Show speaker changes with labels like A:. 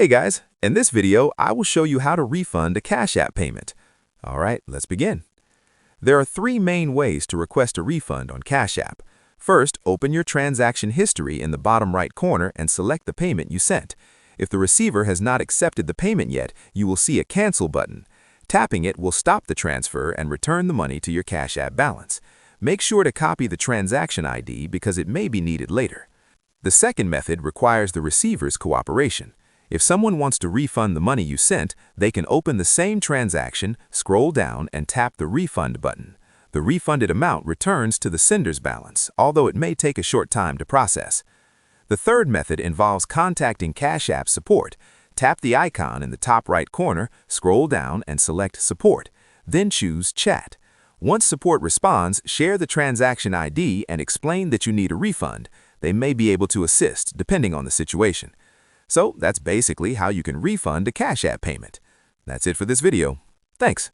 A: Hey guys, in this video, I will show you how to refund a Cash App payment. All right, let's begin. There are three main ways to request a refund on Cash App. First, open your transaction history in the bottom right corner and select the payment you sent. If the receiver has not accepted the payment yet, you will see a Cancel button. Tapping it will stop the transfer and return the money to your Cash App balance. Make sure to copy the transaction ID because it may be needed later. The second method requires the receiver's cooperation. If someone wants to refund the money you sent, they can open the same transaction, scroll down, and tap the Refund button. The refunded amount returns to the sender's balance, although it may take a short time to process. The third method involves contacting Cash App support. Tap the icon in the top right corner, scroll down, and select Support. Then choose Chat. Once support responds, share the transaction ID and explain that you need a refund. They may be able to assist, depending on the situation. So that's basically how you can refund a Cash App payment. That's it for this video. Thanks.